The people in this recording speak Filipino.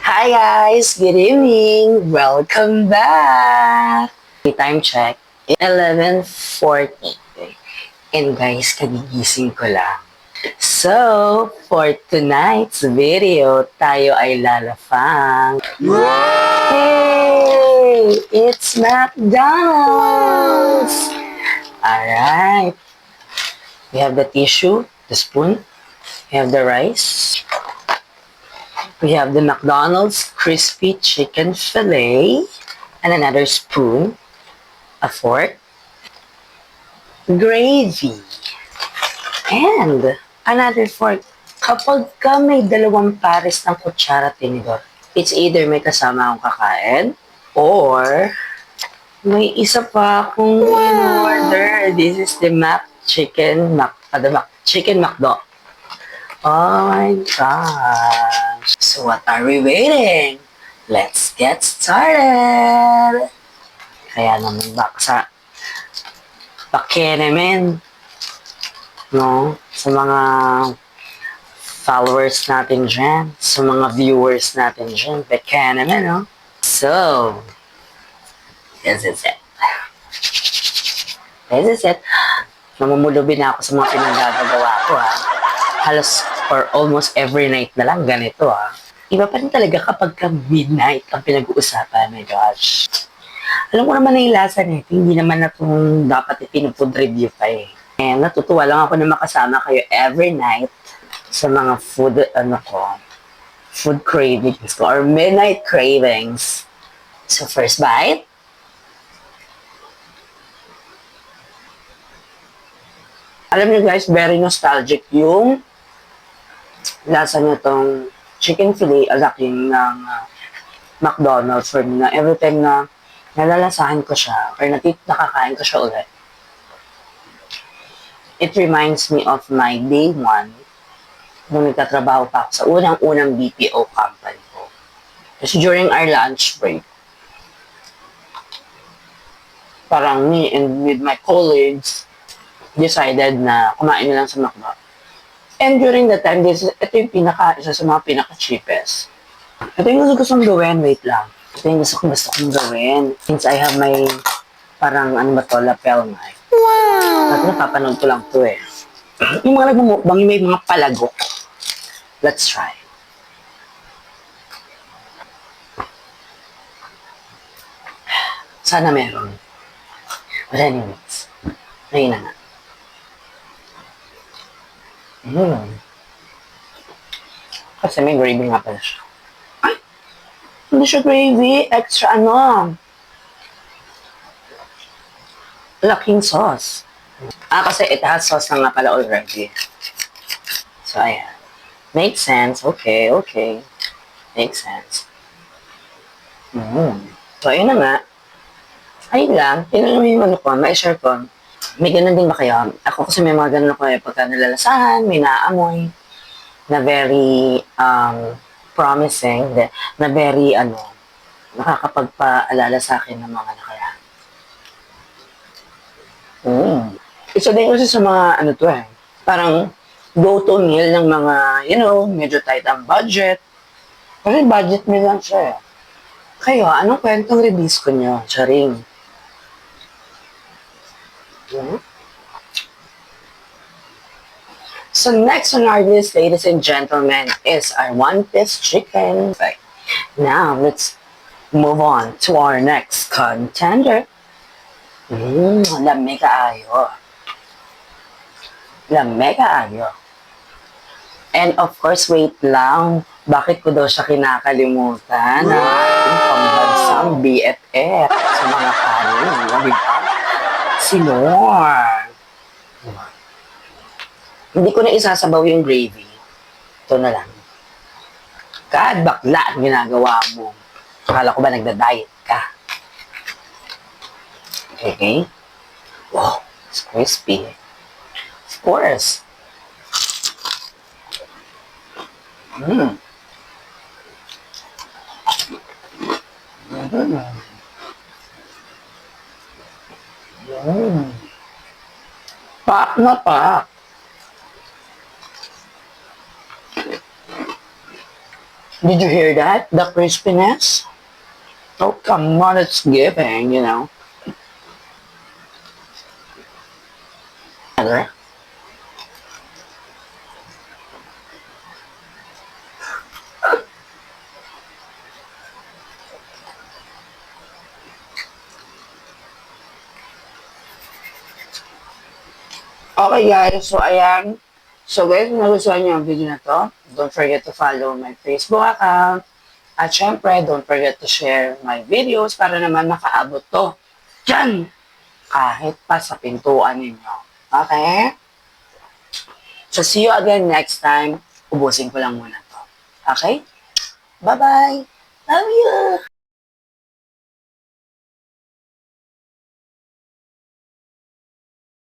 Hi guys! Good evening! Welcome back! Time check, 11:40. And guys, kagigising ko lang. So, for tonight's video, tayo ay lalafang. Hey! It's McDonald's! Alright. We have the tissue, the spoon, we have the rice, we have the McDonald's crispy chicken fillet, and another spoon, a fork, gravy, and another fork. Kapag ka may dalawang pares ng kutsara tinidor, it's either may kasama akong kakain, or may isa pa akong in-order. This is the chicken McDo. Oh my gosh. So what are we waiting? Let's get started. Kaya naman pakialaman, no? Sa mga followers natin dyan, sa mga viewers natin dyan, pakialaman, no? So, this is it. This is it. Namumulubi na ako sa mga pinagagagawa ko, ha? Halos or almost every night na lang ganito, ha? Iba pa rin talaga kapag midnight ang pinag-uusapan. My gosh. Alam ko naman na yung lasa nito. Hindi naman na itong dapat ipin-food review pa eh. And natutuwa lang ako na makasama kayo every night sa mga food cravings ko or midnight cravings. So first bite. Alam niyo guys, very nostalgic yung lasa nitong chicken fillet alaking ng McDonald's for me na every time na nalalasahan ko siya or nakakain ko siya ulit. It reminds me of my day one nung nagtatrabaho pa ako sa unang-unang BPO company ko. Kasi during our lunch break, parang me and with my colleagues decided na kumain na lang sa McDo. And during that time, ito yung isa sa mga pinaka-cheapest. Ito yung gusto kong gawin, wait lang. Ito yung gusto kong gawin. Since I have my, parang ano ba to, lapel knife. Wow! At napapanood ko lang to eh. Yung mga nagmumukbang, yung may mga palagok. Let's try. Sana meron. But anyways, ayun na nga. Kasi may gravy nga pala siya. Ay! Hindi siya gravy. Extra laking sauce. Kasi it has sauce na nga pala already. So, ayan. Makes sense. Okay. Makes sense. So, ayun na nga. Ayun lang. Yun yung ma-share ko. May ganun din ba kayo? Ako kasi may mga ganun ako pagka nalalasahan, may naamoy na very promising, na very nakakapagpaalala sa akin ng mga nakaraan. Isa din kasi sa mga parang go-to meal ng mga, medyo tight ang budget. Kasi budget meal lang siya eh. Kayo, anong kwentong release ko nyo? Charing. So next on our list, ladies and gentlemen, is our one-piece chicken. Now, let's move on to our next contender. Lamig kaayo. And of course, wait lang. Bakit ko daw siya kinakalimutan? Ating pambansang BFF sa mga kanin. Diba? Si Lord. Hindi ko na isasabaw yung gravy. Ito na lang. God, bakla ang ginagawa mo. Akala ko ba nagda-diet ka? Okay. Wow, it's crispy. Of course. Pak na pak. Did you hear that? The crispiness? Oh, come on, it's giving, you know. Okay, okay guys, so ayan. So guys, kung nagustuhan niyo ang video na to, don't forget to follow my Facebook account. At syempre, don't forget to share my videos para naman makaabot to dyan kahit pa sa pintuan ninyo. Okay? So see you again next time. Ubusin ko lang muna to. Okay? Bye-bye! Love you!